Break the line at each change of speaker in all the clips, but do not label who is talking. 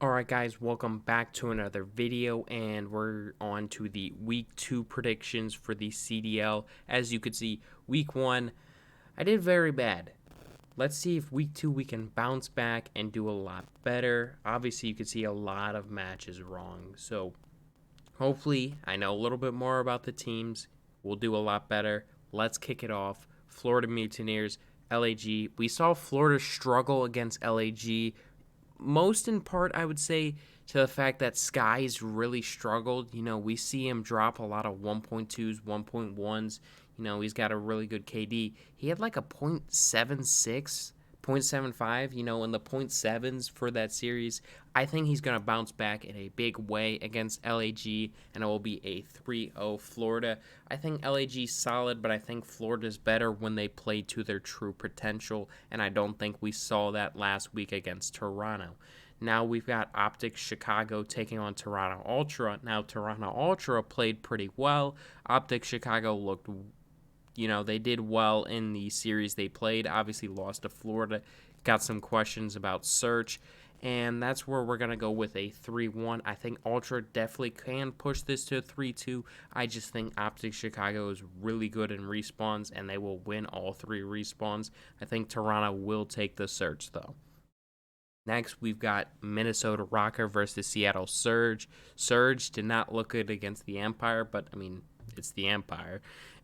Alright guys, welcome back to another video, and we're on to the week 2 predictions for the CDL. As you could see, week 1, I did very bad. Let's see if week 2 we can bounce back and do a lot better. Obviously, you could see a lot of matches wrong, so hopefully I know a little bit more about the teams. We'll do a lot better. Let's kick it off. Florida Mutineers, LAG. We saw Florida struggle against LAG, most in part, I would say, to the fact that Sky's really struggled. We see him drop a lot of 1.2s, 1.1s. He's got a really good KD. He had like a .76, .75, in the .7s for that series. I think he's going to bounce back in a big way against LAG, and it will be a 3-0 Florida. I think LAG's solid, but I think Florida's better when they play to their true potential, and I don't think we saw that last week against Toronto. Now we've got OpTic Chicago taking on Toronto Ultra. Now Toronto Ultra played pretty well. OpTic Chicago looked, they did well in the series they played. Obviously lost to Florida. Got some questions about search. And that's where we're going to go with a 3-1. I think Ultra definitely can push this to a 3-2. I just think OpTic Chicago is really good in respawns, and they will win all 3 respawns. I think Toronto will take the search, though. Next, we've got Minnesota Røkkr versus Seattle Surge. Surge did not look good against the Empire, but, it's the Empire.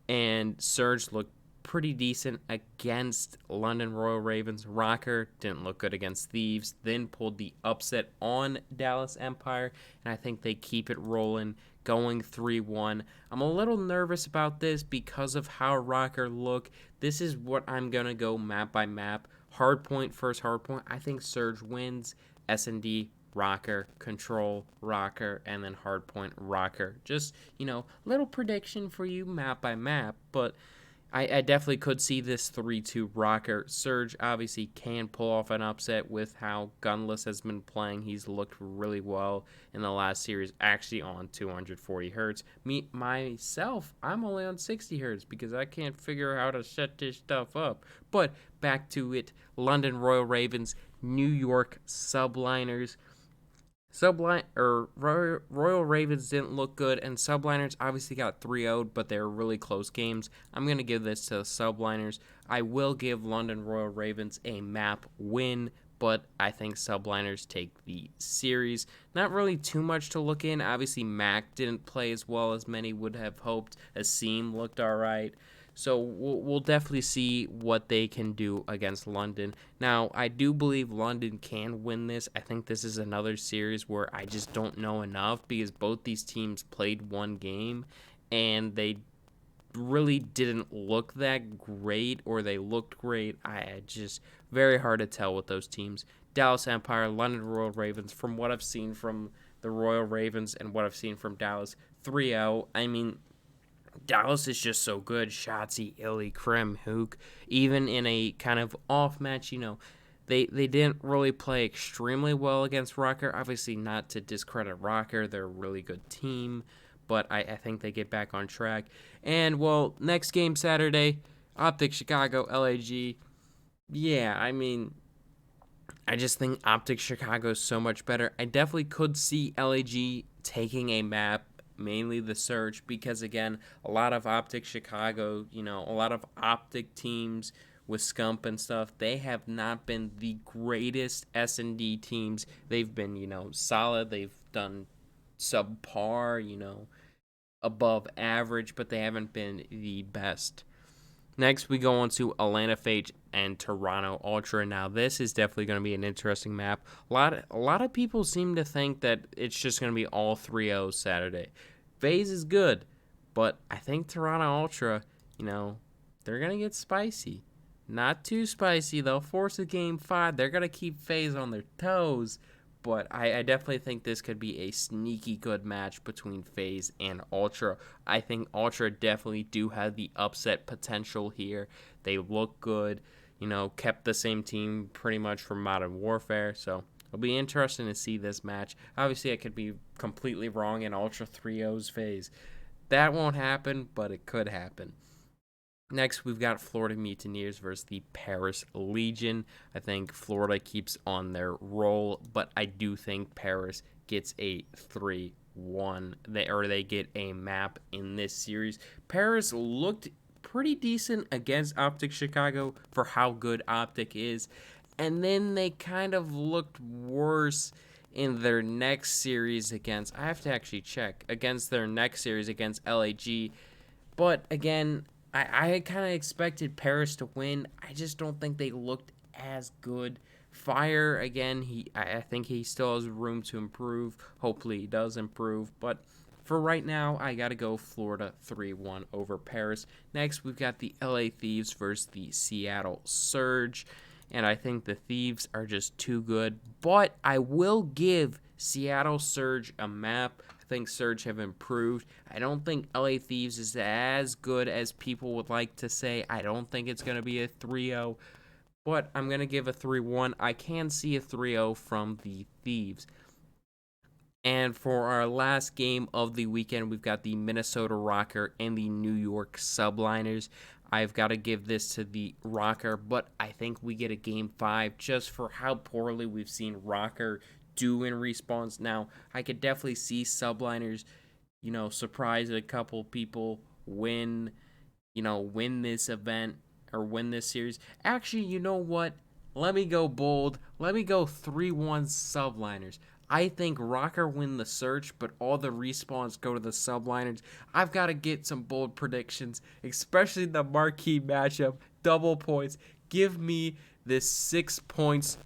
And Surge looked pretty decent against London Royal Ravens. Røkkr didn't look good against Thieves, then pulled the upset on Dallas Empire, and I think they keep it rolling, going 3-1. I'm a little nervous about this because of how Røkkr look. This is what I'm going to go map by map. Hardpoint, first hardpoint. I think Surge wins. S&D, Røkkr, Control, Røkkr, and then Hardpoint, Røkkr. Just, little prediction for you map by map, but I definitely could see this 3-2 Røkkr. Surge obviously can pull off an upset with how Gunless has been playing. He's looked really well in the last series, actually on 240 hertz. Myself, I'm only on 60 hertz because I can't figure out how to set this stuff up. But back to it, London Royal Ravens, New York Subliners. Royal Ravens didn't look good, and Subliners obviously got 3-0'd, but they were really close games. I'm going to give this to the Subliners. I will give London Royal Ravens a map win, but I think Subliners take the series. Not really too much to look in. Obviously, Mac didn't play as well as many would have hoped. Asim looked all right. So we'll definitely see what they can do against London. Now, I do believe London can win this. I think this is another series where I just don't know enough because both these teams played one game and they really didn't look that great, or they looked great. I just very hard to tell with those teams. Dallas Empire, London Royal Ravens, from what I've seen from the Royal Ravens and what I've seen from Dallas, 3-0. Dallas is just so good. Shotzi, Illy, Krim, Hook. Even in a kind of off match, they didn't really play extremely well against Røkkr. Obviously, not to discredit Røkkr. They're a really good team. But I think they get back on track. And, well, next game Saturday, OpTic Chicago, LAG. Yeah, I just think OpTic Chicago is so much better. I definitely could see LAG taking a map, mainly the search, because again, a lot of OpTic Chicago, a lot of OpTic teams with Scump and stuff, they have not been the greatest S&D teams. They've been, solid. They've done subpar, above average, but they haven't been the best. Next, we go on to Atlanta FaZe and Toronto Ultra. Now, this is definitely going to be an interesting map. A lot of people seem to think that it's just going to be all 3-0 Saturday. FaZe is good, but I think Toronto Ultra, they're going to get spicy. Not too spicy. They'll force a game 5. They're going to keep FaZe on their toes. But I definitely think this could be a sneaky good match between FaZe and Ultra. I think Ultra definitely do have the upset potential here. They look good, kept the same team pretty much from Modern Warfare. So it'll be interesting to see this match. Obviously, I could be completely wrong and Ultra 3-0's FaZe. That won't happen, but it could happen. Next, we've got Florida Mutineers versus the Paris Legion. I think Florida keeps on their roll, but I do think Paris gets a 3-1. They get a map in this series. Paris looked pretty decent against OpTic Chicago for how good OpTic is, and then they kind of looked worse in their next series against, I have to actually check, against their next series against LAG. But again, I kind of expected Paris to win. I just don't think they looked as good. Fire, again, I think he still has room to improve. Hopefully he does improve. But for right now, I got to go Florida 3-1 over Paris. Next, we've got the LA Thieves versus the Seattle Surge. And I think the Thieves are just too good. But I will give Seattle Surge a map. I think Surge have improved. I don't think LA Thieves is as good as people would like to say. I don't think it's going to be a 3-0, but I'm going to give a 3-1. I can see a 3-0 from the Thieves. And for our last game of the weekend, we've got the Minnesota Røkkr and the New York Subliners. I've got to give this to the Røkkr, but I think we get a game 5 just for how poorly we've seen Røkkr do in response. Now, I could definitely see Subliners, surprise a couple people, win this event or win this series. Actually, you know what? Let me go bold. Let me go 3-1 Subliners. I think Røkkr win the search, but all the respawns go to the Subliners. I've got to get some bold predictions, especially the marquee matchup. Double points. Give me this 6 points,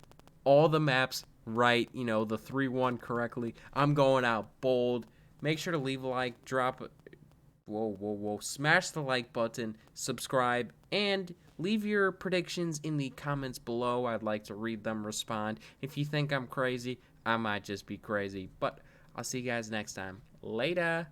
all the maps right, the 3-1 correctly. I'm going out bold. Make sure to leave a like, drop smash the like button, subscribe, and leave your predictions in the comments below. I'd like to read them, respond. If you think I'm crazy, I might just be crazy. But I'll see you guys next time. Later.